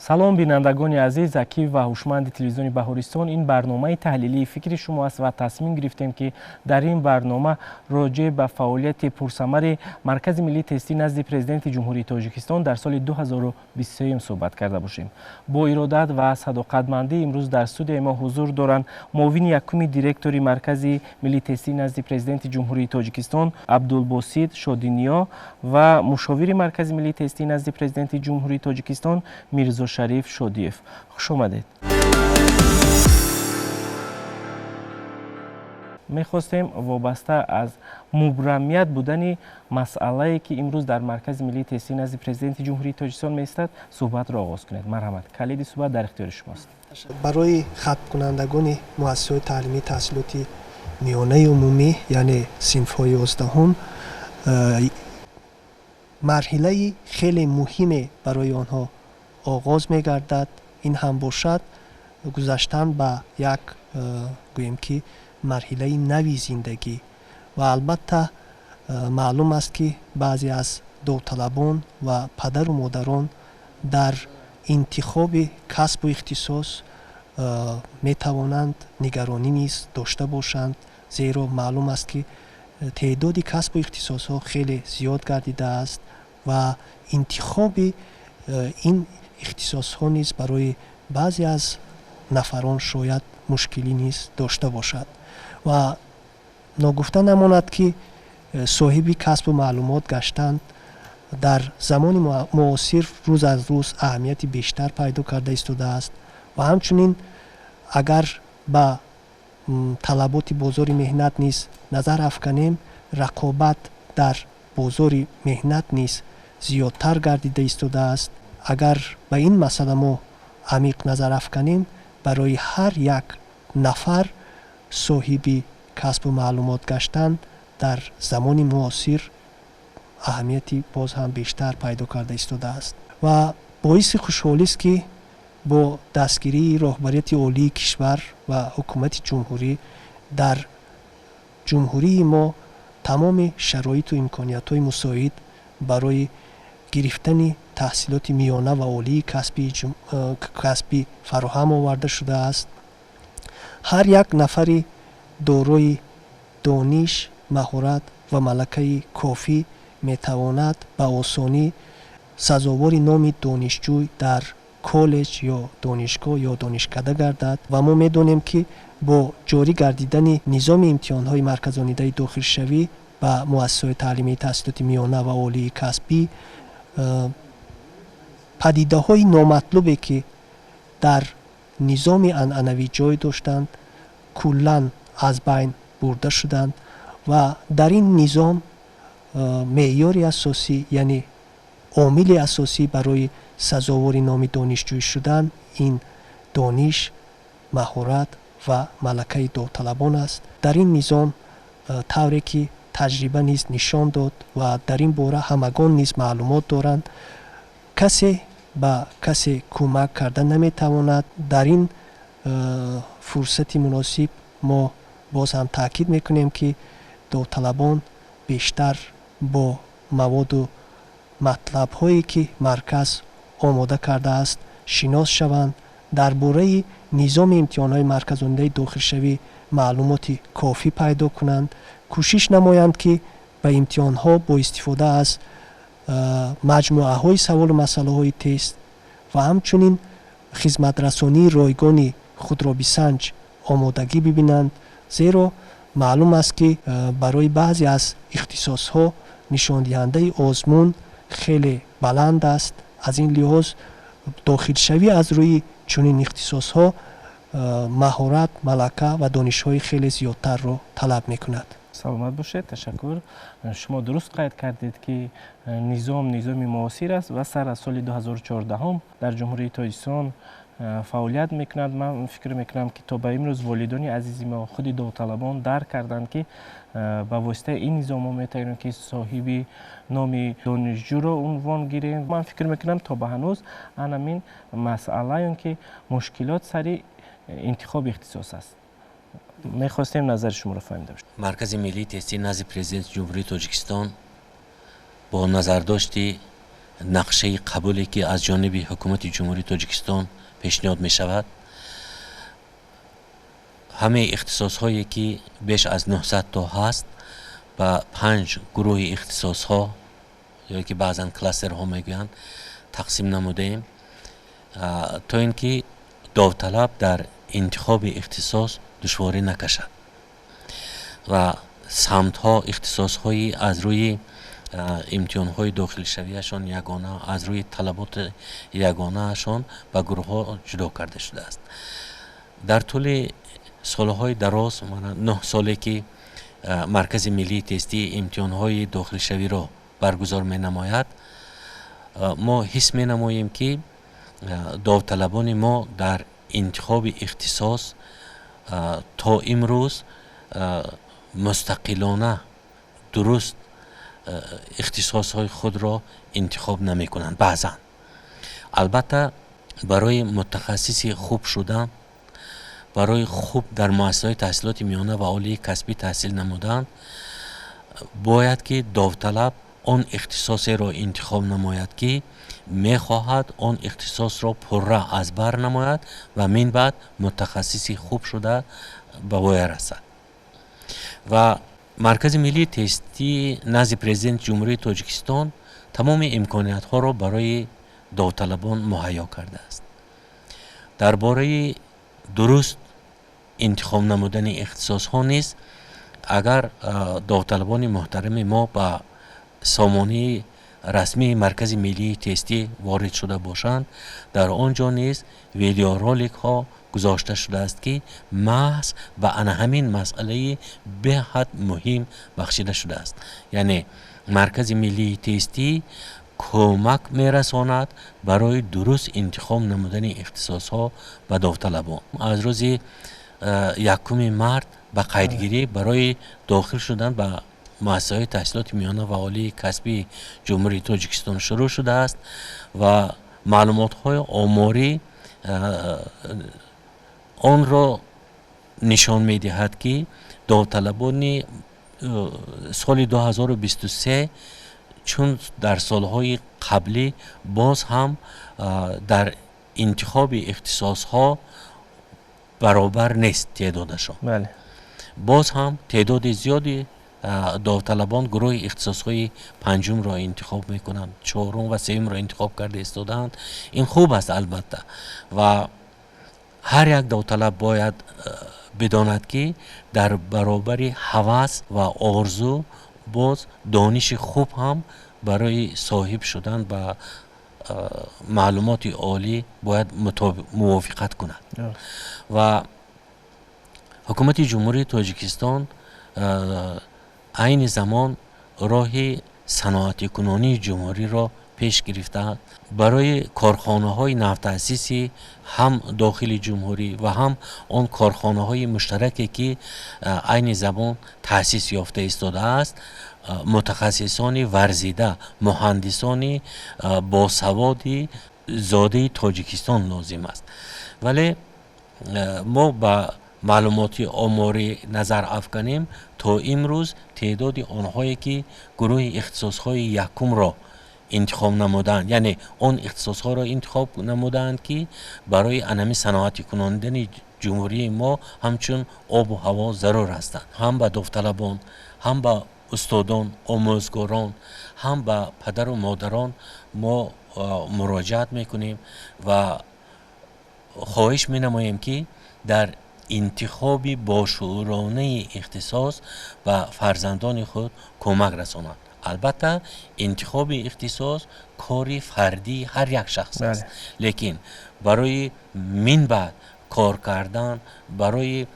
салом бинандагони азиз, закӣ ва ҳушманди телевизиони Баҳористон, ин барномаи таҳлилии фикри шумо аст ва тасмим гирифтем ки дар ин барнома роҷеъ ба фаъолияти пурсамари Маркази миллии тестӣ назди Президенти Ҷумҳурии Тоҷикистон дар соли 2023 суҳбат карда бошем. Бо иродат ва садоқатмандӣ имрӯз дар студияи мо ҳузур доранд муовини якуми директори Маркази миллии тестӣ назди Президенти Ҷумҳурии Тоҷикистон Абдулбосит Шодиниё ва мушовири Маркази миллии тестӣ назди Президенти Ҷумҳурии Тоҷикистон Мирзо Шариф Шодиев. Хуш омадед. мехостем вобаста аз мубрамият будани масъалае ки имрӯз дар Маркази миллии тестӣ назди Президенти Ҷумҳурии Тоҷикистон меистад суҳбатро оғоз кунед. марҳамат. калиди суҳбат дар ихтиёри шумост. барои хатмкунандагони муассисаҳои таълимии таҳсилоти миёнаи умумӣ, яъне синфҳои 11-ум, марҳилаи хеле муҳиме барои онҳо оғоз мегардад. ин ҳам бошад гузаштан ба як гӯем ки марҳилаи нави зиндагӣ. ва албатта маълум аст ки баъзе аз довталабон ва падару модарон дар интихоби касбу ихтисос метавонанд нигаронӣ низ дошта бошанд, зеро маълум аст ки теъдоди касбу ихтисосҳо хеле зиёд гардидааст ва интихоби ин ихтисосҳо низ барои баъзе аз нафарон шояд мушкилӣ низ дошта бошад. ва ногуфта намонад ки соҳиби касбу маълумот гаштан дар замони муосир рӯз аз рӯз аҳамияти бештар пайдо карда истодааст. ва ҳамчунин агар ба талаботи бозори меҳнат низ назар афканем, рақобат дар бозори меҳнат низ зиёдтар гардида истодааст. агар ба ин масъала мо амиқ назар афканем, барои ҳар як нафар соҳиби касбу маълумот гаштан дар замони муосир аҳамияти боз ҳам бештар пайдо карда истодааст. ва боиси хушҳолист ки бо дастгирии роҳбарияти олии кишвар ва ҳукумати ҷумҳурӣ дар ҷумҳурии мо тамоми шароиту имкониятҳои мусоид барои гирифтани таҳсилоти миёна ва олии касбӣ фароҳам оварда шудааст. ҳар як нафари дорои дониш, маҳорат ва малакаи кофӣ метавонад ба осонӣ сазовори номи донишҷӯй дар коллеҷ ё донишгоҳ ё донишкада гардад. ва мо медонем ки бо ҷорӣ гардидани низоми имтиҳонҳои марказонидаи дохилшавӣ ба муассисаҳои таълимии таҳсилоти миёна ва олии касбӣ падидаҳои номатлубе ки дар низоми анъанавӣ ҷой доштанд куллан аз байн бурда шуданд. ва дар ин низом меъёри асосӣ, яъне омили асосӣ барои сазовори номи донишҷӯй шудан ин дониш, маҳорат ва малакаи довталабон аст. дар ин низом тавре ки таҷриба низ нишон дод ва дар ин бора ҳамагон низ маълумот доранд, касе ба касе кӯмак карда наметавонад. дар ин фурсати муносиб мо боз ҳам таъкид мекунем ки довталабон бештар бо маводу матлабҳое ки марказ омода кардааст шинос шаванд, дар бораи низоми имтиҳонҳои марказонидаи дохилшавӣ маълумоти кофӣ пайдо кунанд, кӯшиш намоянд ки ба имтиҳонҳо бо истифода аз маҷмӯаҳои саволу масъалаҳои тест ва ҳамчунин хизматрасонии ройгони худробисанҷ омодагӣ бибинанд, зеро маълум аст ки барои баъзе аз ихтисосҳо нишондиҳандаи озмун хеле баланд аст. аз ин лиҳоз дохилшавӣ аз рӯи чунин ихтисосҳо маҳорат, малака ва донишҳои хеле зиёдтарро талаб мекунад. саломат бошед. ташаккур. шумо дуруст қайд кардед ки низоми муосир аст ва сар аз соли 2014 дар ҷумҳурии Тоҷикистон фаъолият мекунад. ман фикр мекунам ки то ба имрӯз волидони азизи мо худи довталабон дарк карданд ки ба воситаи ин низом мо метавонем ки соҳиби номи донишҷӯро унвон гирем. ман фикр мекунам то ба ҳанӯз анамин масъалаён ки мушкилот сари интихоби ихтисос аст. мехостем назари шуморо фаҳмида бошем. Маркази миллии тестӣ назди Президенти Ҷумҳурии Тоҷикистон бо назардошти نقشه قبولی که از جانب حکومت جمهوری تاجیکستان پیشنهاد می شود، همه اختصاص هایی که بیش از 900 تا هست و 5 گروه اختصاص ها یا که بعضا کلاستر ها میگویند تقسیم نموده ایم تا اینکه داوطلب در انتخاب اختصاص دشواری نکشد و سمت ها اختصاص هایی از روی امتحان های داخل شویشان یگانه، از روی طلبات یگانه شان به گروه ها جدا کرده شده است. در طول سالهای دراز 9 ساله که مرکز ملی تستی امتحان های داخل شوی را برگزار می نماید، ما حس می نماییم که داوطلبان ما در انتخاب اختصاص تا امروز مستقلانه درست اختصاص های خود را انتخاب نمی کنند. بعضا البته برای متخصصی خوب شدن، برای خوب در مؤسسه‌های تحصیلات میانه و عالی کسبی تحصیل نمودن، باید که داوطلب آن اختصاصی را انتخاب نماید که میخواهد آن اختصاص را پره از بر نماید و من بعد متخصصی خوب شده به وی رسد. و مرکز ملی تستی نزد پرزیدنت جمهوری تاجیکستان تمام امکانات ها را برای داوطلبان مهیا کرده است. درباره درست انتخاب نمودن اختصاص ها نیز اگر داوطلبان محترم ما به سامانه رسمی مرکز ملی تستی وارد شده باشند، در آنجا نیز ویدیو رولک ها گذاشته شده است که محض به همین مسئله به حد مهم بخشیده شده است. یعنی مرکز ملی تستی کمک میرساند برای درست انتخاب نمودن اختصاص ها به داوطلبان. از روز 1 مارس به قیدگیری برای داخل شدن به مؤسسه‌های تحصیلات میانه و عالی کسبی جمهوری تاجیکستان شروع شده است و معلومات های آماری آن را نشان می دهد که داوطلبان سال 2023 چون در سالهای قبلی باز هم در انتخاب اختصاص ها برابر نیست تعدادشان. بله. باز هم تعداد زیادی داوطلبان گروه اختصاص های 5 را انتخاب میکنند، 4 و 3 را انتخاب کرده استادند. این خوب است البته و هر یک داوطلب باید بداند که در برابر هوس و آرزو باز دانش خوب هم برای صاحب شدن به معلومات عالی باید موافقت کند. و حکومت جمهوری تاجیکستان عین زمان راه صنعتی کنونی جمهوری را پیش گرفته برای کارخانه های نوتأسیسی هم داخل جمهوری و هم آن کارخانه های مشترکی که عین زمان تأسیس یافته ایستاده است. متخصصان ورزیده، مهندسان باسوادی زاده تاجیکستان لازم است. ولی ما با معلومات آماری نظر افکنیم تا امروز تعداد آنهایی که گروه اختصاص های 1 را انتخاب نمودند، یعنی آن اختصاص ها را انتخاب نمودند که برای انمی صنعتی کنندن جمهوری ما همچون آب و هوا ضرور هستند، هم به داوطلبان، هم به استادان، آموزگاران، هم به پدر و مادران ما مراجعت میکنیم و خواهش می نماییم که در انتخاب باشعورانه اختصاص و فرزندان خود کمک رسانند. البته انتخاب اختصاص کاری فردی هر یک شخص است، لیکن برای من بعد کار کردن، برای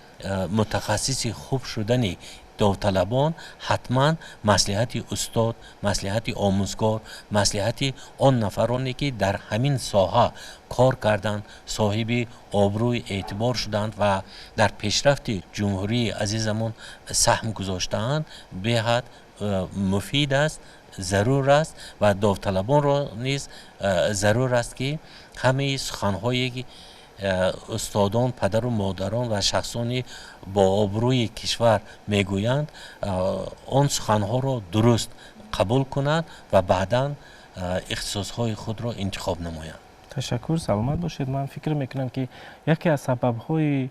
متخصص خوب شدن داوطلبان حتما مصلحت استاد، مصلحت آموزگار، مصلحت آن نفرانی که در همین ساحه کار کردند، صاحب آبروی اعتبار شدند و در پیشرفت جمهوری عزیزمون سهم گذاشتند به حد مفید است، ضرور است و داوطلبان را نیز ضرور است که همه سخن‌های استادان، پدر و مادران و شخصانی با آبروی کشور میگویند آن سخنها را درست قبول کنند و بعداً اختصاصهای خود را انتخاب نمایند. تشکر، سلامت باشید. من فکر میکنم که یکی از سبب‌های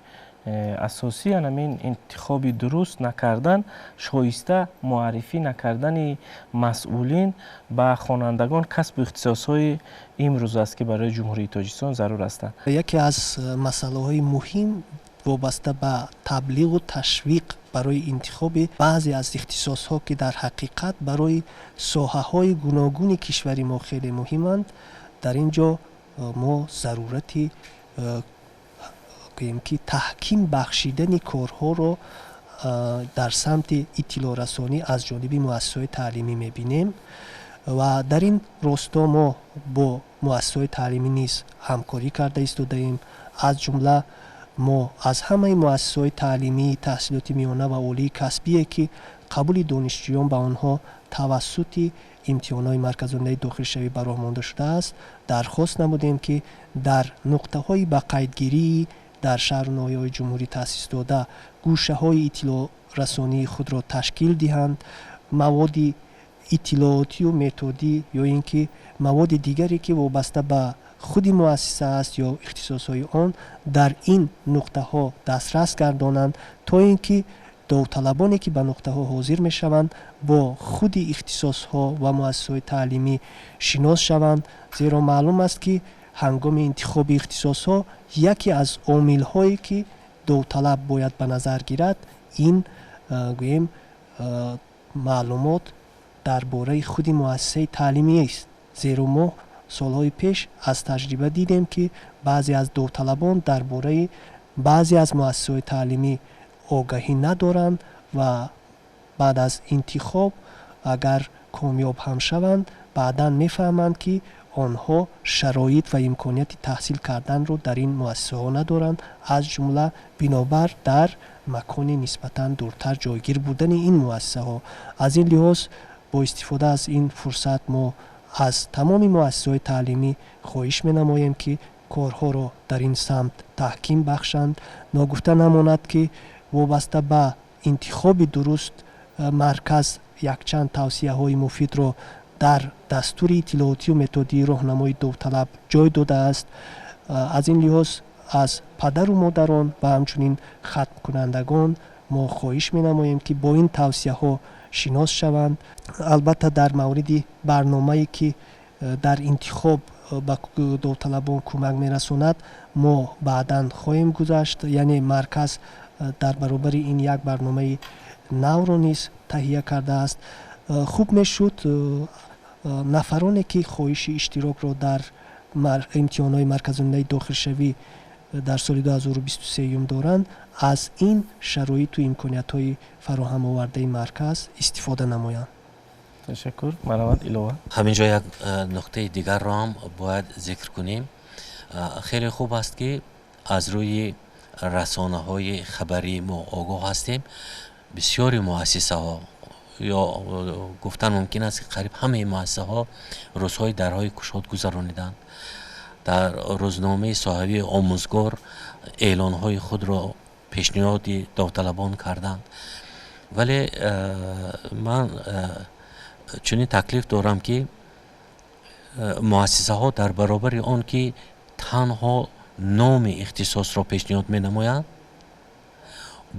اساسی همین انتخاب درست نکردن شایسته معرفی نکردن مسئولین به خوانندگان کسب اختصاصهای امروز است که برای جمهوری تاجیکستان ضرور است. یکی از مسائل مهم وابسته به تبلیغ و تشویق برای انتخاب بعضی از اختصاص‌ها که در حقیقت برای ساحه‌های گوناگون کشور ما خیلی مهمند، در اینجا ما ضرورتی که تحکیم بخشیدن کارها رو در سمت اطلاع رسانی از جانب مؤسسات تعلیمی می‌بینیم و در این راستا ما با مؤسسات تعلیمی نیز همکاری کرده ایستاده‌ایم. از جمله ما از همه مؤسسات تعلیمی تحصیلات میانه و عالی کسبی که قبول دانشجویان به آنها توسط امتحانات مرکز‌آموزی داخلشوی براه مانده شده است درخواست نمودیم که در نقطه‌های به قیدگیری در شهر و ناحیه‌های جمهوری تأسیس داده گوشه‌های اطلاع رسانی خود را تشکیل دهند، مواد اطلاعاتی و متدی یا اینکه مواد دیگری که وابسته به خود مؤسسه است یا اختصاص‌های آن در این نقطه‌ها دسترس گردانند تا اینکه داوطلبانی که به نقطه‌ها حاضر می‌شوند با خود اختصاص‌ها و مؤسسات تعلیمی شناس شوند، زیرا معلوم است که هنگام انتخاب اختصاص‌ها یکی از عامل‌هایی که داوطلب باید به نظر گیرد این گویم معلومات درباره خود مؤسسه تعلیمی است، زیرا ما سالهای پیش از تجربه دیدیم که بعضی از داوطلبان درباره بعضی از مؤسسات تعلیمی آگاهی ندارند و بعد از انتخاب اگر کامیاب هم شوند بعدا میفهمند که آنها شرایط و امکانیت تحصیل کردن رو در این مؤسسه ها ندارند، از جمله بنابر در مکان نسبتا دورتر جایگیر بودن این مؤسسه ها. از این لحاظ با استفاده از این فرصت ما از تمام مؤسسات تعلیمی خواهش می نماییم که کارها را در این سمت تحکیم بخشند. ناگفته نماند که وابسته به انتخاب درست مرکز یک چند توصیه های مفید را در دستور اطلاعاتی و متدی راهنمای داوطلب جای داده است. از این لحاظ از پدر و مادران و همچنین ختم کنندگان ما خواهش می نماییم که با این توصیه ها شناس شوند. البته در مورد برنامه‌ای که در انتخاب به داوطلبان کمک می‌رساند ما بعداً خواهیم گذشت، یعنی مرکز در برابر این یک برنامه نو را نیز تهیه کرده است. خوب میشد نفرانی که خواهش اشتراک را در امتحانات مرکز‌آموزی داخلشوی در سال 2023 دارند از این شرایط و امکانیت‌های فراهم آورده مرکز استفاده نمایند. تشکر. مروت ایلوه. همینجا یک نکته دیگر را هم باید ذکر کنیم. خیلی خوب است که از روی رسانه‌های خبری ما آگاه هستیم. بسیاری مؤسسه ها یا گفتن ممکن است که قریب همه مؤسسه ها روزهای درهای گشاد گذرانیدند. در روزنامه صاحبی آموزگار اعلان های خود را پیشنهاد داوطلبان کردند، ولی من چنین تکلیف دارم که مؤسسه ها در برابر آن که تنها نام اختصاص را پیشنهاد می نمایند،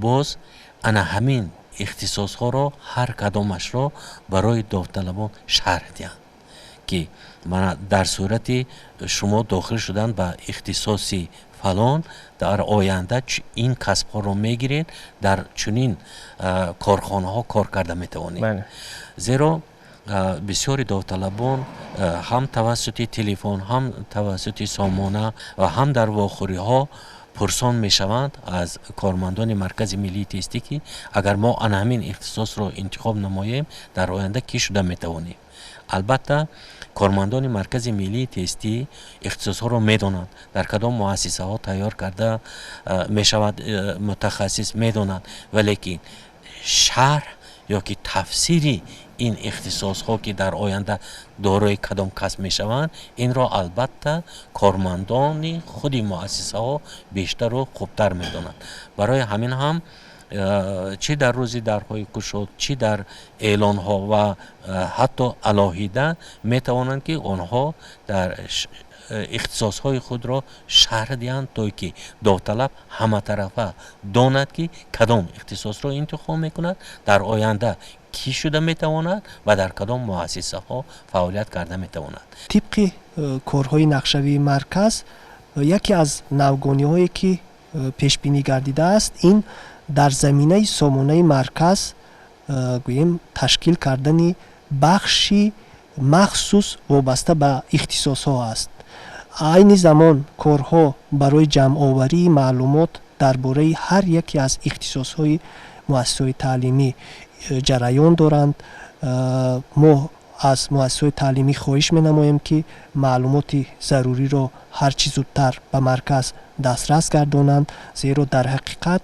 باز انا همین اختصاص ها را هر کدامش را برای داوطلبان شرح دهند که من در صورت شما داخل شدن به اختصاصی فلان در آینده این کسب ها را میگیرید، در چنین کارخانه ها کار کرده میتوانید. زیرا بسیاری داوطلبان هم توسط تلفن هم توسط سامانه و هم در واخوری ها پرسان می شوند از کارمندان مرکز ملی تستی که اگر ما آن همین اختصاص را انتخاب نماییم در آینده کی شده می توانیم. البته کارمندان مرکز ملی تستی اختصاص ها را می دانند، در کدام مؤسسه ها تیار کرده می شود متخصص می دانند، ولیکن شرح یا که تفسیری این اختصاص ها که در آینده دارای کدام کسب می شوند این را البته کارمندان خودی مؤسسه ها بیشتر و خوبتر می دانند. برای همین هم چی در روزی درهای گشود چی در اعلان ها و حتی علاهیده می توانند که آنها در اختصاص های خود را شرح دهند تا که داوطلب همه طرفه داند که کدام اختصاص را انتخاب میکند در آینده کی شده میتواند و در کدام مؤسسه ها فعالیت کرده میتواند. طبق کارهای نقشه‌ای مرکز یکی از نوگانی هایی که پیش بینی گردیده است این در زمینه سامانه مرکز گوییم تشکیل کردن بخشی مخصوص وابسته به اختصاص ها است. عین زمان کارها برای جمع آوری معلومات درباره هر یکی از اختصاص های مؤسسه تعلیمی جریان دارند. ما از مؤسسه تعلیمی خواهش می نماییم که معلومات ضروری را هر چه زودتر به مرکز دسترس گردانند، زیرا در حقیقت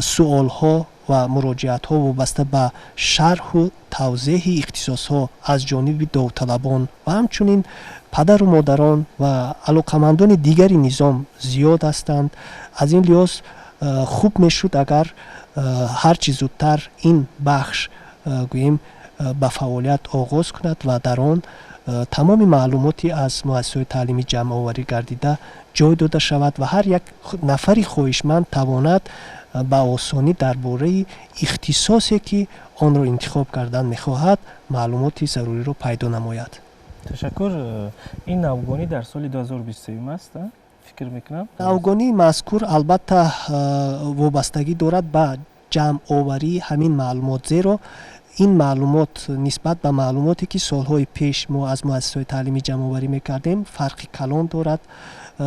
سوال ها و مراجعت ها وابسته به شرح و توضیح اختصاص ها از جانب داوطلبان و همچنین پدر و مادران و علاقمندان دیگری نظام زیاد هستند. از این لحاظ خوب میشد اگر هر چه زودتر این بخش گوییم به فعالیت آغاز کند و در آن تمام معلوماتی از مؤسسه تعلیمی جمع آوری گردیده جای داده شود و هر یک نفری خواهشمند تواند به آسانی درباره اختصاصی که آن را انتخاب کردن میخواهد معلوماتی ضروری را پیدا نماید. تشکر. این نوگانی در سال 2023 است فکر میکنم. نوگانی مذکور البته وابستگی دارد به جمع آوری همین معلومات، زیرا این معلومات نسبت به معلوماتی که سالهای پیش ما از مؤسسه تعلیمی جمع آوری میکردیم فرق کلان دارد.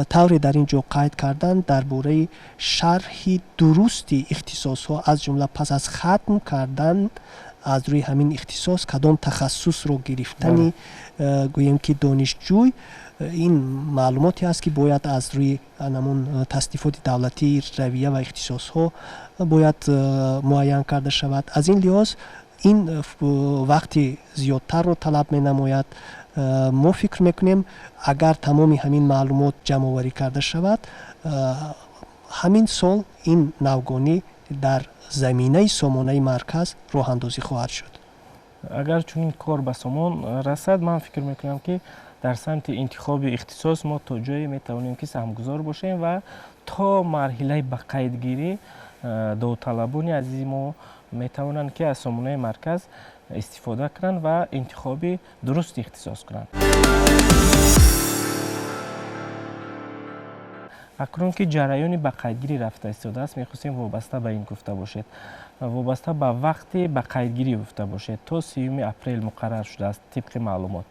طوری در اینجا قید کردن درباره شرح درستی اختصاص ها از جمله پس از ختم کردن از روی همین اختصاص کدام تخصص رو گرفتنی گوییم که دانشجوی این معلوماتی است که باید از روی همون تصنیفات دولتی رویه و اختصاص ها باید معین کرده شود. از این لحاظ این وقتی زیادتر رو طلب می نماید. ما فکر میکنیم اگر تمامی همین معلومات جمع آوری کرده شود همین سال این نوگانی در زمینه سامانه مرکز راه اندازی خواهد شد. اگر چون این کار به سامان رسد من فکر میکنم که در سمت انتخاب اختصاص ما تا جایی میتوانیم که سهمگذار باشیم و تا مرحله به قیدگیری داوطلبان عزیز ما میتوانند که از سامانه مرکز استفاده کنند و انتخاب درست اختصاص کنند. اکنون که جریانی به قیدگیری رفته ایستاده است میخواستیم وابسته به این گفته باشید، وابسته به وقتی به قیدگیری گفته باشید تا 30 اپریل مقرر شده است طبق معلومات.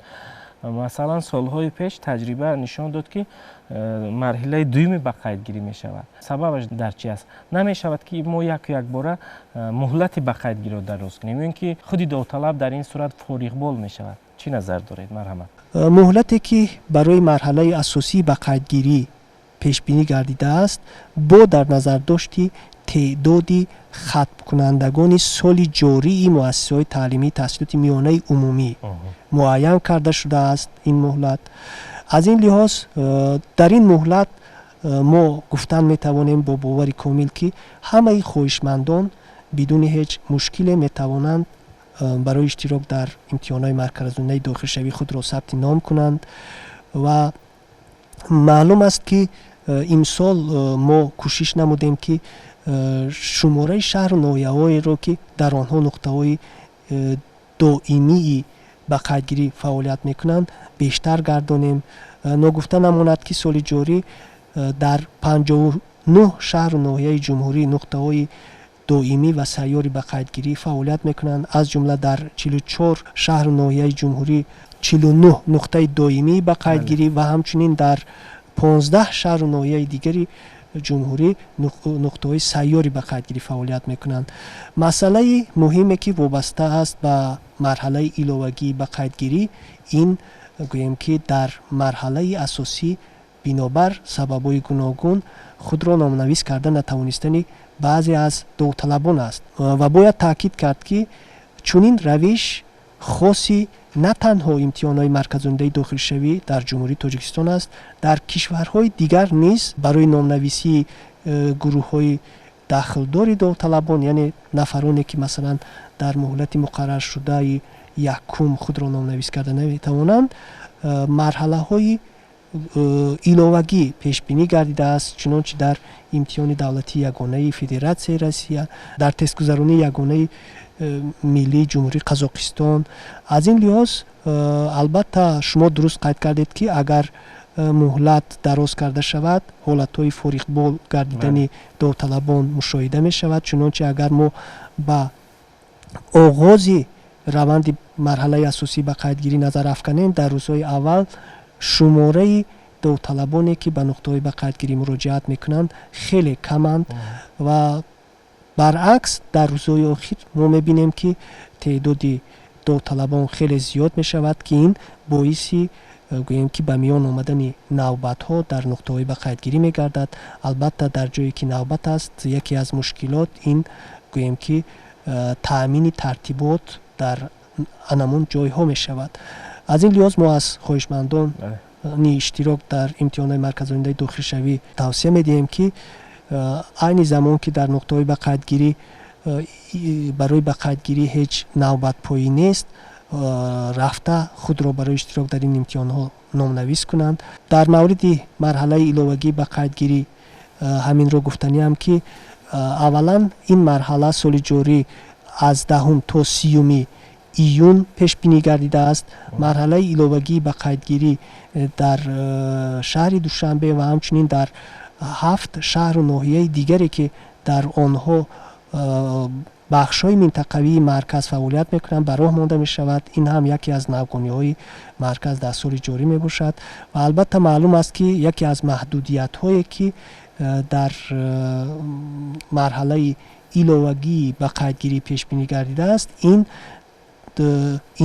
مثلا سالهای پیش تجربه نشان داد که مرحله دوم به قیدگیری می شود. سببش در چی است؟ نمی شود که ما یک باره مهلت به قیدگیری را دراز کنیم، اینکه خود داوطلب در این صورت فارغ بال می شود. چی نظر دارید؟ مرحمت. مهلتی که برای مرحله اساسی به قیدگیری پیش بینی گردیده است با در نظر داشتی تعدادی ختم کنندگان سال جاری مؤسسه‌های تعلیمی تحصیلات میانه عمومی معین کرده شده است این مهلت. از این لحاظ در این مهلت ما گفتن میتوانیم با باور کامل که همه خواهشمندان بدون هیچ مشکلی میتوانند برای اشتراک در امتحانات مرکزونه داخلشوی خود را ثبت نام کنند و معلوم است که امسال ما کوشش نمودیم که شماره شهر و ناحیه‌های را که در آنها نقطه‌های دائمی به قیدگیری فعالیت میکنند بیشتر گردانیم. نگفته نماند که سال جاری در 59 شهر و ناحیه جمهوری نقطه‌های دائمی و سیاری به قیدگیری فعالیت میکنند، از جمله در 44 شهر و ناحیه جمهوری 49 نقطه دائمی به قیدگیری و همچنین در 15 شهر و ناحیه دیگری جمهوری نقطه‌های سیاری به قیدگیری فعالیت میکنند. مسئله مهمی که وابسته است به مرحله علاوگی به قیدگیری این گوییم که در مرحله اساسی بنابر سبب‌های گوناگون خود را نامنویس کرده نتوانستن بعضی از داوطلبان است و باید تاکید کرد که چنین روش خاصی نه تنها امتحانات مرکزونده داخلشوی در جمهوری تاجیکستان است، در کشورهای دیگر نیز برای نامنویسی گروه‌های дахлдори довталабон, яъне нафароне ки масалан дар муҳлати муқаррар шудаи якум худро номнавис карда наметавонанд, марҳалаҳои иловагӣ пешбинӣ гардидааст, чунончи дар имтиҳони давлатии ягонаи Федератсияи Россия, дар тестгузаронии ягонаи миллии ҷумҳурии Қазоқистон. Аз ин лиҳоз албатта шумо дуруст қайд кардед ки агар муҳлат дароз карда шавад, ҳолатҳои фориғбол гардидани довталабон мушоҳида мешавад. Чунончи агар мо ба оғози раванди марҳалаи асосӣ ба қайдгирӣ назар афканем, дар рӯзҳои аввал шумораи довталабоне ки ба нуқтаҳои ба қайдгирӣ муроҷиат мекунанд хеле каманд ва баръакс дар рӯзҳои охир мо мебинем ки теъдоди довталабон хеле зиёд мешавад, ки ин боиси гӯем ки ба миён омадани навбатҳо дар нуқтаҳои ба қайдгирӣ мегардад. Албатта дар ҷое ки навбат аст, яке аз мушкилот ин гӯем ки таъмини тартибот дар анамун ҷойҳо мешавад. аз ин лиҳоз мо аз хоҳишмандони иштирок дар имтиҳонҳои марказонидаи дохилшавӣ тавсия медиҳем ки айни замон ки дар нуқтаҳои ба қайдгирӣ барои ба қайдгирӣ ҳеҷ навбатпоӣ нест, рафта худро барои иштирок дар ин имтиҳонҳо номнавис кунанд. дар мавриди марҳалаи иловагӣ ба қайдгирӣ ҳаминро гуфтаниам ки аввалан ин марҳала соли ҷорӣ аз 10 то 30 июн пешбинӣ гардидааст. марҳалаи иловагии ба қайдгирӣ дар шаҳри Душанбе ва ҳамчунин дар 7 шаҳру ноҳияи дигаре ки дар онҳо бахшҳои минтақавии марказ фаъолият мекунанд ба роҳ монда мешавад. ин ҳам яке аз навгониҳои марказ дар соли ҷорӣ мебошад ва албатта маълум аст ки яке аз маҳдудиятҳое ки дар марҳалаи иловагии ба қайдгирӣ пешбинӣ гардидааст, ин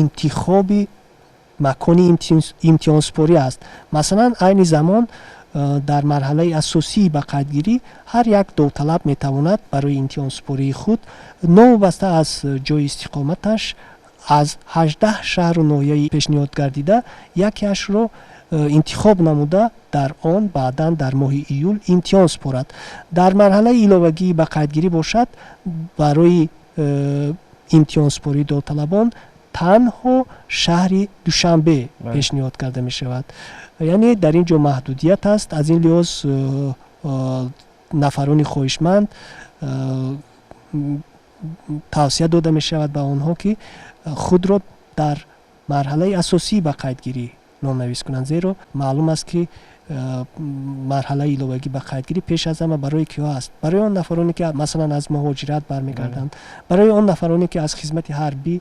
интихоби макони имтиҳонспорӣ аст. масалан айни замон дар марҳалаи асосии ба қайдгирӣ ҳар як довталаб метавонад барои имтиҳонспории худ новобаста аз ҷои истиқоматаш аз 18 шаҳру ноҳияи пешниҳод гардида якеашро интихоб намуда дар он баъдан дар моҳи июл имтиҳон спорад. дар марҳалаи иловагии ба қайдгирӣ бошад, барои имтиҳонспории довталабон танҳо шаҳри Душанбе пешниҳод карда мешавад. яъне дар ин ҷо маҳдудият аст. аз ин лиҳоз нафарони хоҳишманд тавсия дода мешавад ба онҳо ки худро дар марҳалаи асосии ба қайдгирӣ номнавис кунанд, зеро маълум аст ки марҳалаи иловагӣ ба қайдгирӣ пеш аз ҳама барои киҳо аст? барои он нафароне ки масалан аз муҳоҷират бармегарданд, барои он нафароне ки аз хизмати ҳарбӣ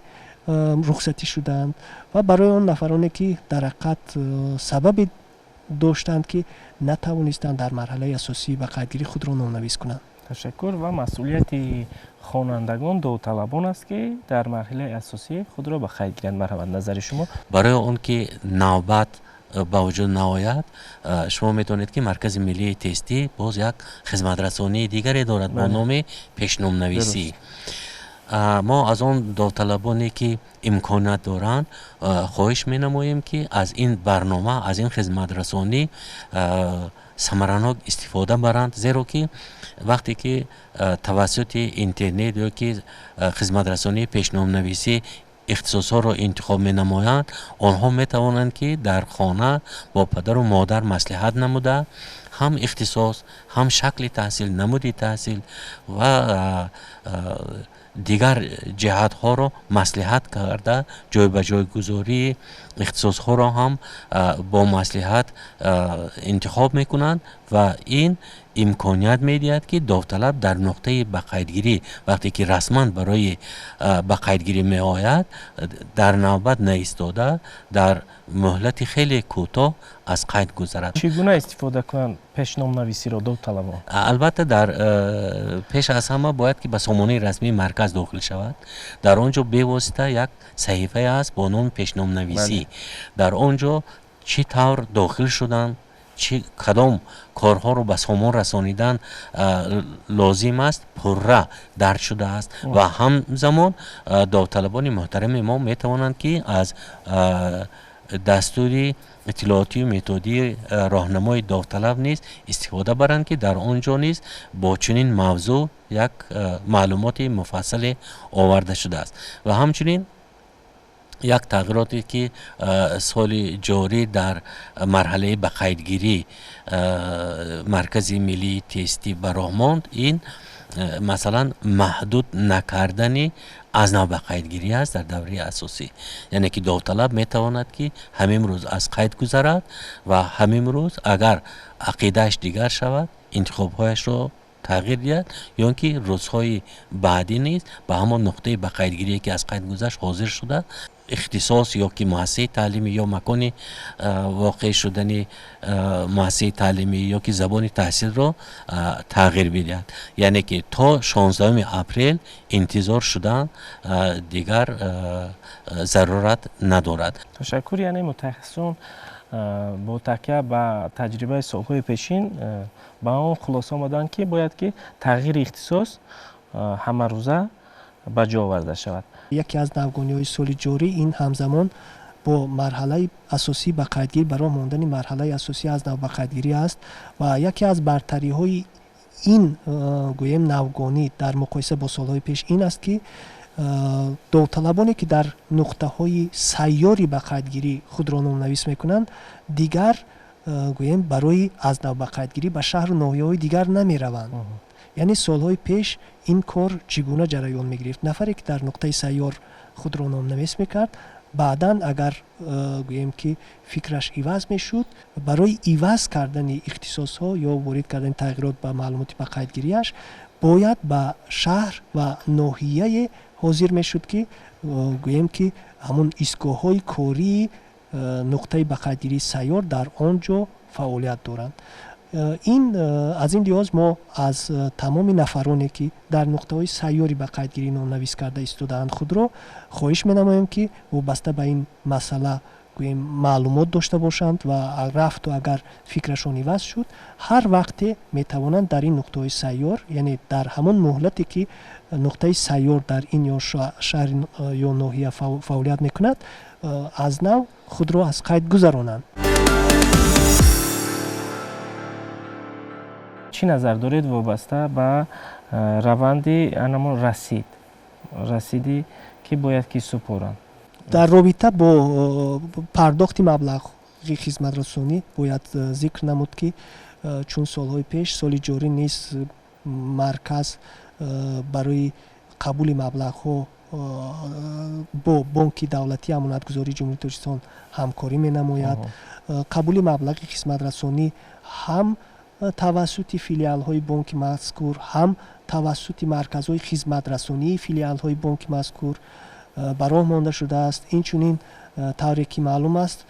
рухсатӣ шудаанд ва барои он нафароне ки дар ҳақиқат сабаби доштанд ки натавонистанд дар марҳалаи асосии ба қайдгирӣ худро номнавис кунанд. ташаккур. ва масъулияти хонандагон довталабон аст ки дар марҳилаи асосӣ худро ба қайд гиранд. марҳамат, назари шумо? барои он ки навбат ба вуҷуд наояд, шумо метавонед ки маркази миллии тестӣ боз як хизматрасонии дигаре дорад бо номи пешномнависӣ. мо аз он довталабоне ки имконият доранд хоҳиш менамоем ки аз ин барнома, аз ин хизматрасонӣ самаранок истифода баранд, зеро ки вақте ки тавассути интернет ёки хизматрасонии пешномнависӣ ихтисосҳоро интихоб менамоянд, онҳо метавонанд ки дар хона бо падару модар маслиҳат намуда ҳам ихтисос, ҳам шакли таҳсил, намуди таҳсил ва дигар ҷиҳатҳоро маслиҳат карда ҷойбаҷойгузории ихтисосҳоро ҳам бо маслиҳат интихоб мекунанд ва ин имконият медиҳад ки довталаб дар нуқтаи ба қайдгирӣ вақте ки расман барои ба қайдгирӣ меояд, дар навбат наистода дар муҳлати хеле кӯтоҳ аз қайд гузарад. чӣ гуна истифода кунанд пешномнависиро довталабон? албатта дар пеш аз ҳама бояд ки ба сомонаи расмии марказ дохил шавад. дар он ҷо бевосита як саҳифае аст бо номи пешномнависӣ. дар он ҷо чӣ тавр дохил шуданд, кадом корҳоро ба сомон расонидан лозим аст пурра дард шудааст ва ҳамзамон довталабони муҳтарами мо метавонанд ки аз دستوری اطلاعاتی و متدی راهنمای داوطلب نیز استفاده برند که در آنجا نیز با چنین موضوع یک معلومات مفصل آورده شده است و همچنین یک تغییراتی که سال جاری در مرحله بقیدگیری مرکز ملی تستی براه ماند، این مثلا محدود نکردن از نو بقیدگیری است در دوره اساسی، یعنی که داوطلب میتواند که همین روز از قید گذرد و همین روز اگر عقیدهش دیگر شود انتخابهایش رو تغییر دهد یا اینکه روزهای بعدی نیز به همان نقطه بقیدگیری که از قید گذشت حاضر شده اختصاص یا که مؤسسه تعلیمی یا مکان واقع شدن مؤسسه تعلیمی یا که زبان تحصیل را تغییر بدهد، یعنی که تا 16 اپریل انتظار شدن دیگر ضرورت ندارد. تشکر. یعنی متخصصان با تکیه به تجربه سالهای پیشین به آن خلاصه آمدند که باید که تغییر اختصاص همه روزه به جا آورده شود. یکی از نوگانی‌های سال جاری این همزمان با مرحله اساسی بقیدگیری برای ماندن مرحله اساسی از نو بقیدگیری است و یکی از برتری‌های این گویم نوگانی در مقایسه با سالهای پیش این است که داوطلبانی که در نقطه‌های سیاری بقیدگیری خود را نام‌نویس می‌کنند دیگر گویم برای از نو بقیدگیری به شهر و ناحیه‌های دیگر نمی‌روند. یعنی سالهای پیش این کار چگونه جریان می‌گرفت؟ نفری که در نقطه سیار خود را نام‌نویس می‌کرد بعداً اگر گویم که فکرش عوض می‌شد برای عوض کردن اختصاص‌ها یا وارد کردن تغییرات به معلومات بقیدگیریش باید به شهر و ناحیه حاضر می‌شد که گویم که همون ایستگاه‌های کاری نقطه بقیدگیری سیار در آنجا فعالیت دارند. این از این لحاظ ما از تمام نفرانی که در نقطه‌های سیاری بقیدگیری نام‌نویس کرده ایستاده‌اند خود را خواهش می‌نمایم که وابسته به این مسئله گویم معلومات داشته باشند و رفت و اگر فکرشون عوض شد هر وقت می‌توانند در این نقطه‌های سیار، یعنی در همان مهلتی که نقطه سیار در این یا شهر یا ناحیه فعالیت می‌کند از نو خود را از قید گذرانند. چی نظر دارید وابسته به روند رسیدی که باید که سپارند؟ در رابطه با پرداخت مبلغ خدمت رسانی باید ذکر نمود که چون سالهای پیش سال جاری نیز مرکز برای قبول مبلغ ها با بانک دولتی امانتگذاری جمهوری تاجیکستان همکاری می نماید. قبول مبلغ خدمت رسانی هم توسط فیلیال های بانک مذکور هم توسط مرکزهای خدمت رسانی فیلیال های بانک مذکور براه مانده شده است. این چنین طوری که معلوم است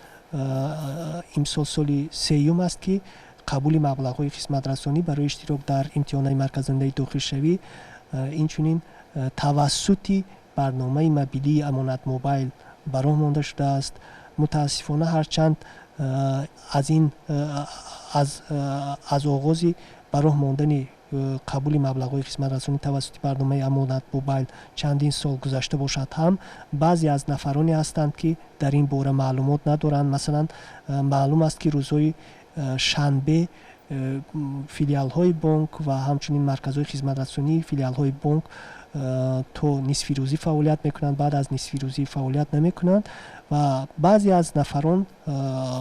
امسال سال سیوم است که قبول مبلغ های خدمت رسانی برای اشتراک در امتحانات مرکزنده داخل شوی این چنین توسط برنامه موبیلی امانت موبایل براه مانده شده است. متاسفانه هرچند از این از آغاز براه ماندن قبول مبلغ‌های خدمت رسانی توسط برنامه امانت موبایل چندین سال گذشته باشد هم بعضی از نفرانی هستند که در این باره معلومات ندارند. مثلا معلوم است که روزهای شنبه فیلیال های بانک و همچنین مرکزهای خدمت رسانی فیلیال های بانک تو نصف روزی فعالیت میکنند، بعد از نصف روزی فعالیت نمیکنند و بعضی از نفران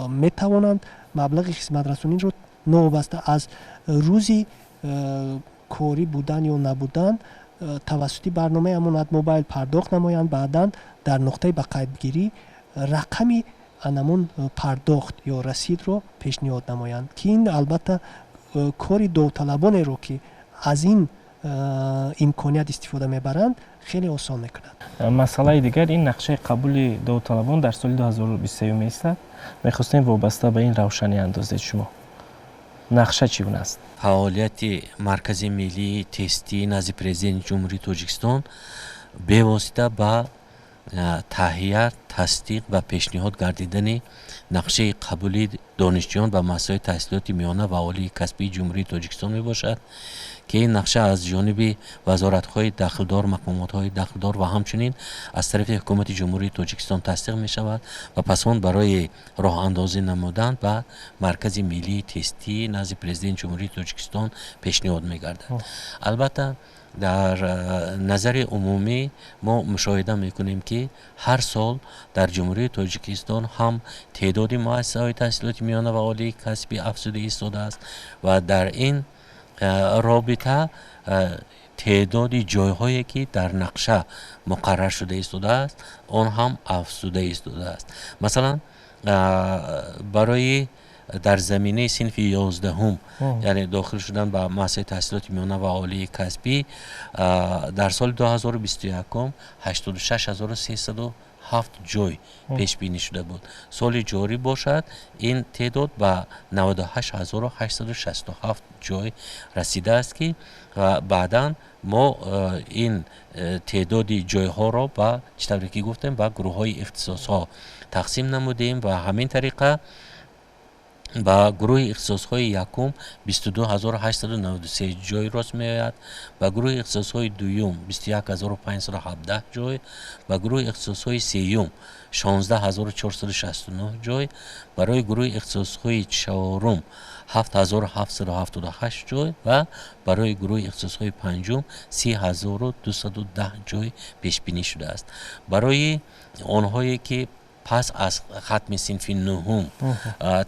میتوانند مبلغ خدمت رسانی رو نوبسته از روزی کاری بودن یا نبودن توسط برنامه امانت موبایل پرداخت نمایند، بعداً در نقطه بقیدگیری رقمی انمون پرداخت یا رسید رو پیشنهاد نمایند که این البته کاری داوطلبانه رو که از این امکانیت استفاده میبرند خیلی آسان میکنند. مسئله دیگر این نقشه قبول داوطلبان در سال 2023 است. میخواستیم وابسته به این روشنی اندازه شما نقشه چگونه است؟ فعالیت مرکز ملی تستی نزد پرزیدنت جمهوری تاجیکستان به واسطه با تهیه، تصدیق و پیشنهاد گردیدن نقشه قبولی دانشجویان و مؤسسه‌های تحصیلات میانه و عالی کسبی جمهوری تاجیکستان میباشد که این نقشه از جانب وزارت‌های دخلدار، مقامات‌های دخلدار و همچنین از طرف حکومت جمهوری تاجیکستان تصدیق می‌شود و پس آن برای راه اندازی نمودن به مرکز ملی تستی نزد پرزیدنت جمهوری تاجیکستان پیشنهاد می‌گردد. البته در نظر عمومی ما مشاهده میکنیم که هر سال در جمهوری تاجیکستان هم تعداد مؤسسه‌های تحصیلات میانه و عالی کسبی افزوده ایستاده است و در این رابطه تعداد جایهایی که در نقشه مقرر شده ایستاده است آن هم افزوده ایستاده است. مثلا برای در زمینه صنف 11 یعنی داخل شدن به مؤسسه تحصیلات میانه و عالی کسبی در سال 2021 86307 جای پیش بینی شده بود. سال جاری باشد این تعداد به 98867 جای رسیده است که بعداً ما این تعداد جایها را به چطوری که گفتیم به گروه های اختصاص ها تقسیم نمودیم و همین طریقه با گروه اختصاص های یکم 22893 جای راست می آید، با گروه اختصاص های دوم 21517 جای، با گروه اختصاص های سوم 16469 جای، برای گروه اختصاص های چهارم 7778 جای و برای گروه اختصاص های پنجم 3210 جای پیش بینی شده است. برای آنهایی که پس از ختم صنف نهم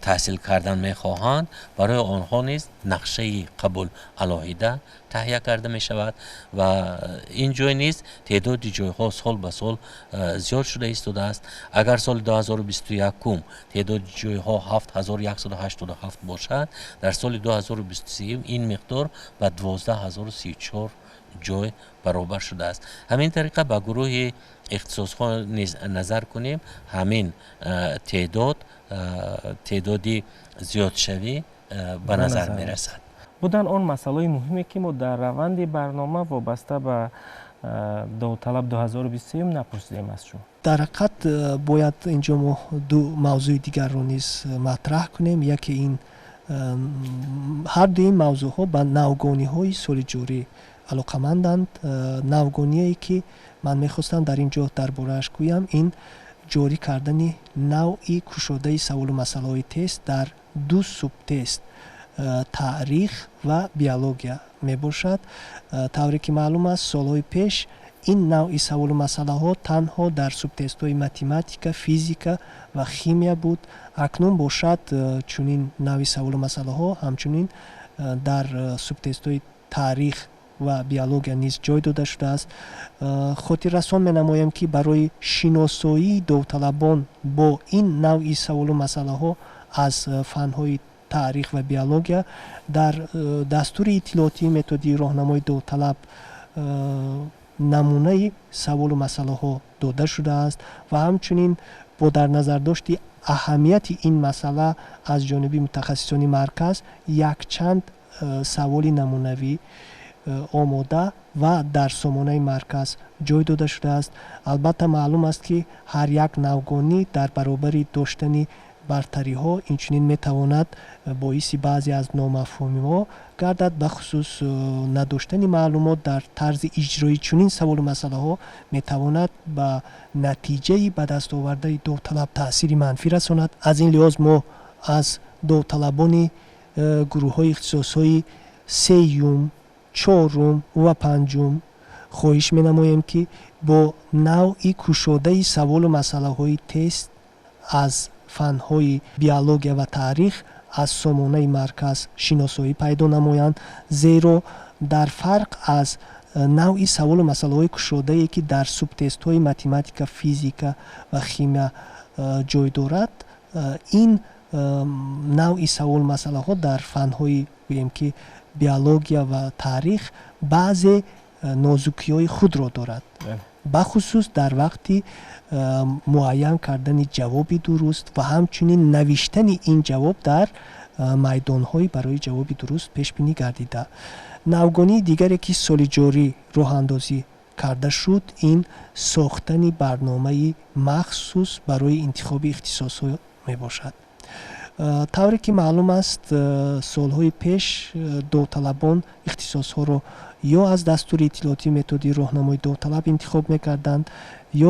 تحصیل کردن میخواهند برای آنها نیز نقشه قبول علاهیده تهیه کرده می شود و این جای نیز تعداد جایها سال به سال زیاد شده ایستاده است. اگر سال 2021 تعداد جایها 7187 باشد، در سال 2023 این مقدار به 12034 جای برابر شده است. همین طریقه به گروه اختصاص ها نظر کنیم، همین تعدادی زیاد شوی به نظر می رسد. بودن آن مسائل مهمی که ما در روند برنامه وابسته به داوطلب 2023 نپرسیدیم از شما. در حقیقت باید اینجا ما دو موضوع دیگر رو نیز مطرح کنیم. یکی این هر دو این موضوع ها به نوگانی های سال جاری علاقمندند. نوگانی‌ای که من میخواستم در اینجا درباره‌اش گویم این جاری کردن نوعی گشوده سوال و مسئله های تست در دو سوب تست تاریخ و بیولوژیا می باشد. طوری که معلوم است سالهای پیش این نوعی سوال و مسئله ها تنها در سوب تست های متماتیک، فیزیک و شیمی بود. اکنون باشد چنین نوعی سوال و مسئله ها همچنین در سوب تست های تاریخ و بیولوژیا نیز جای داده شده است. خاطر رسان می نمایم که برای شناسایی داوطلبان با این نوعی سوال و مسئله ها از فن های تاریخ و بیولوژیا در دستور اطلاعاتی متدی راهنمای داوطلب نمونه سوال و مسئله ها داده شده است و همچنین با در نظر داشتی اهمیت این مسئله از جانب متخصصان مرکز یک چند سوال نمونوی آماده و در سامانه مرکز جای داده شده است. البته معلوم است که هر یک نوگانی در برابر داشتن برتری ها اینچنین میتواند باعث بعضی از نامفهومی ها گردد، به خصوص نداشتن معلومات در طرز اجرایی چنین سوال و مسئله ها میتواند به نتیجه به دست آورده داوطلب تاثیر منفی رساند. از این لحاظ ما از داوطلبان گروه های اختصاص های سوم، چهارم و پنجم خواهش می نمایم که با نوعی گشوده سوال و مسئله های تست از فن های بیولوژیا و تاریخ از سامانه مرکز شناسایی پیدا نمایند، زیرا در فرق از نوعی سوال و مسئله های گشوده ای که در سوب تست های متماتیک، فیزیک و شیمی جای دارد، این نوعی سوال مسئله ها در فن های که بیولوژیا و تاریخ بعض نازکی های خود را دارد، بخصوص در وقتی معین کردن جوابی درست و همچنین نوشتن این جواب در میدان های برای جوابی درست پیش بینی گردیده. نوگانی دیگری که سال جاری راه اندازی کرده شد این ساختن برنامه مخصوص برای انتخاب اختصاص می باشد. тавре ки маълум аст солҳои пеш довталабон ихтисосҳоро ё аз дастури иттилоотӣ методи роҳнамои довталаб интихоб мекарданд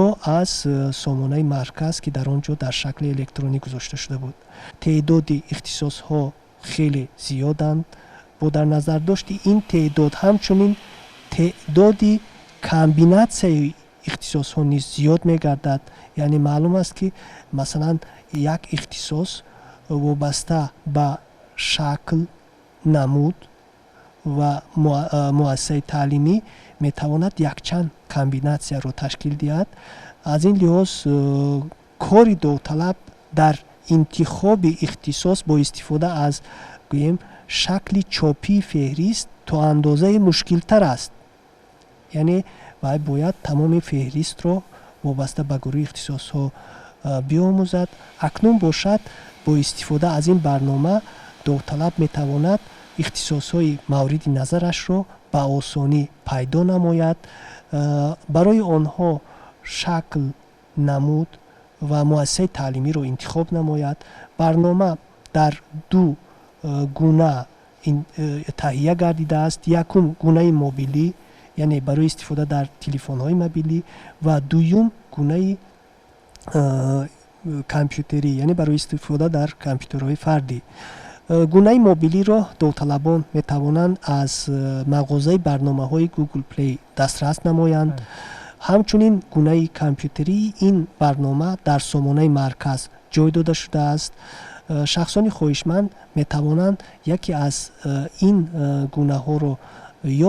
ё аз сомонаи марказ ки дар он ҷо дар шакли электронӣ гузошта шуда буд. теъдоди ихтисосҳо хеле зиёданд. бо дар назардошти ин теъдод ҳамчунин теъдоди комбинатсияи ихтисосҳо низ зиёд мегардад. яъне маълум аст ки масалан як ихтисос вобаста ба шакл, намуд ва муассисаи таълимӣ метавонад якчанд комбинатсияро ташкил диҳад. аз ин лиҳоз кори довталаб дар интихоби ихтисос бо истифода аз гӯем шакли чопии феҳрист то андозае мушкилтар аст. яъне вай бояд тамоми феҳристро вобаста ба гурӯҳи ихтисосҳо биомӯзад. акнун бошад бо истифода аз ин барнома довталаб метавонад ихтисосҳои мавриди назарашро ба осонӣ пайдо намояд. барои онҳо шакл, намуд ва муассисаи таълимиро интихоб намояд. барнома дар ду гуна таҳия гардидааст. якум гунаи мобилӣ, яъне барои истифода дар телефонҳои мобилӣ, ва дуюм гунаи компютерӣ, яъне барои истифода дар компютерҳои фардӣ. гунаи мобилиро довталабон метавонанд аз мағозаи барномаҳои Google Play дастрас намоянд. ҳамчунин гунаи компютерӣ ин барнома дар сомонаи марказ ҷой дода шудааст. шахсони хоҳишманд метавонанд яке аз ин гунаҳоро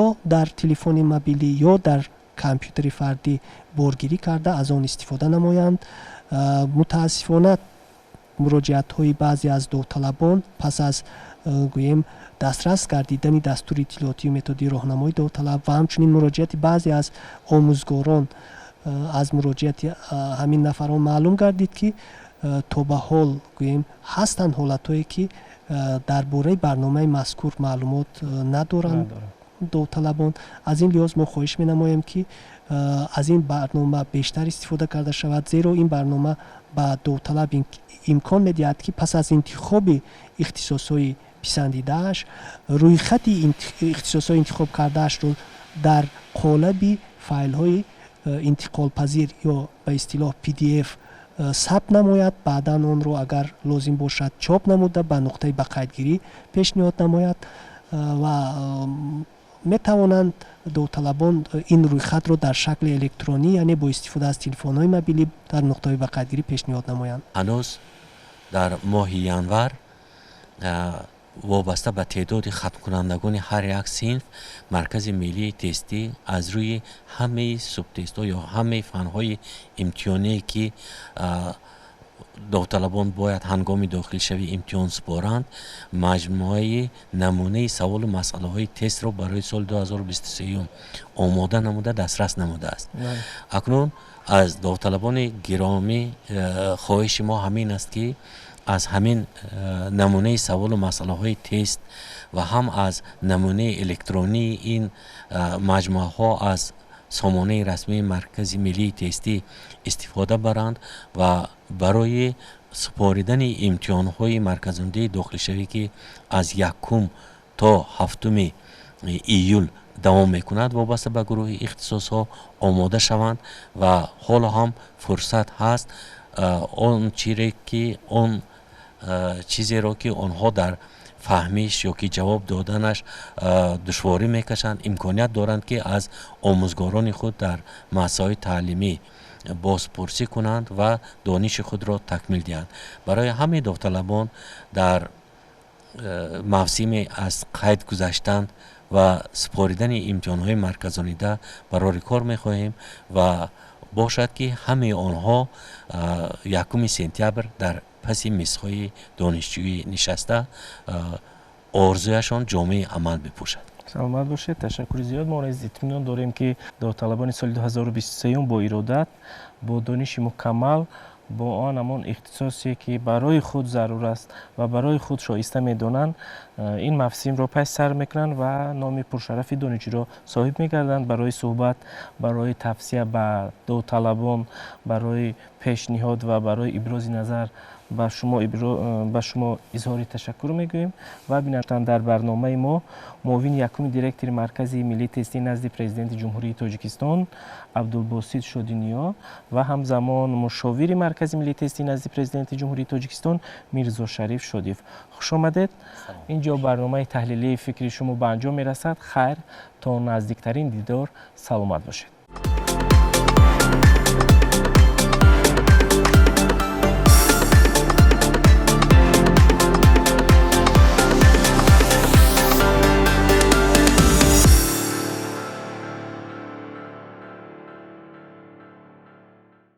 ё дар телефони мобилӣ ё дар компютери фардӣ боргирӣ карда аз он истифода намоянд. мутаассифона муроҷиатҳои баъзе аз довталабон пас аз гӯем дастрас гардидани дастури иттилоотию методи роҳнамои довталаб ва ҳамчунин муроҷиати баъзе аз омӯзгорон аз муроҷиати ҳамин нафарон маълум гардид ки то ба ҳол гӯем ҳастанд ҳолатҳое ки дар бораи барномаи мазкур маълумот надоранд довталабон. аз ин лиҳоз мо хоҳиш менамоем ки аз ин барнома бештар истифода карда шавад, зеро ин барнома ба довталаб имкон медиҳад ки пас аз интихоби ихтисосҳои писандидааш рӯйхати ихтисосҳои интихоб кардаашро дар қолаби файлҳои интиқолпазир ё ба истилоҳ PDF сабт намояд. баъдан онро агар лозим бошад чоп намуда ба нуқтаи ба қайдгирӣ пешниҳод намояд ва метавонанд довталабон ин рӯйхатро дар шакли электронӣ, яъне бо истифода аз телефонҳои мобилӣ дар нуқтаи ба қайдгирӣ пешниҳод намоянд. ҳанӯз дар моҳи январ вобаста ба теъдоди хатмкунандагони ҳар як синф маркази миллии тестӣ аз рӯи ҳамаи субтестҳо ё ҳамаи фанҳои имтиҳоние ки довталабон бояд ҳангоми дохилшавии имтиҳон супоранд, маҷмӯаи намунаи саволу масъалаҳои тестро барои соли 2023 омода намуда дастрас намудааст. акнун аз довталабони гиромӣ хоҳиши мо ҳамин аст ки аз ҳамин намунаи саволу масъалаҳои тест ва ҳам аз намунаи электронии ин маҷмӯаҳо аз сомонаи расмии маркази миллии тестӣ истифода баранд ва барои супоридани имтиҳонҳои марказондии дохилшавӣ ки аз 1 то 7 июл давом мекунад вобаста ба гурӯҳи ихтисосҳо омода шаванд ва ҳоло ҳам фурсат ҳаст он чизеро ки онҳо дар фаҳмиш ё ки ҷавоб доданаш душворӣ мекашанд имконият доранд ки аз омӯзгорони худ дар муассисаҳои таълимӣ бозпурсӣ кунанд ва дониши худро такмил диҳанд. барои ҳамаи довталабон дар мавсими аз қайд гузаштан ва супоридани имтиҳонҳои марказонида барори кор мехоҳем ва бошад ки ҳамаи онҳо 1 сентябр дар паси мисҳои донишҷӯӣ нишаста орзуяшон ҷомеи амал бипӯшад. саломат бошед. ташаккури зиёд. мо низ итминон дорем ки довталабони соли 2023 бо иродат, бо дониши мукаммал, бо он ҳамон ихтисосе ки барои худ зарур аст ва барои худ шоиста медонанд, ин мавсимро пеш сар мекунанд ва номи пуршарафи донишҷӯро соҳиб мегарданд. барои суҳбат, барои тавсия ба довталабон, барои пешниҳод ва барои ибрози назар ба шумо изҳори ташаккур мегӯем ва бинатан дар барномаи мо муовини якуми директори маркази миллии тестӣ назди президенти ҷумҳурии тоҷикистон абдулбосит шодиниё ва ҳамзамон мушовири маркази миллии тестӣ назди президенти ҷумҳурии тоҷикистон мирзо шариф шодиев. хушомадед. инҷо барномаи таҳлилии фикри шумо ба анҷом мерасад. хайр, то наздиктарин дидор, саломат бошед.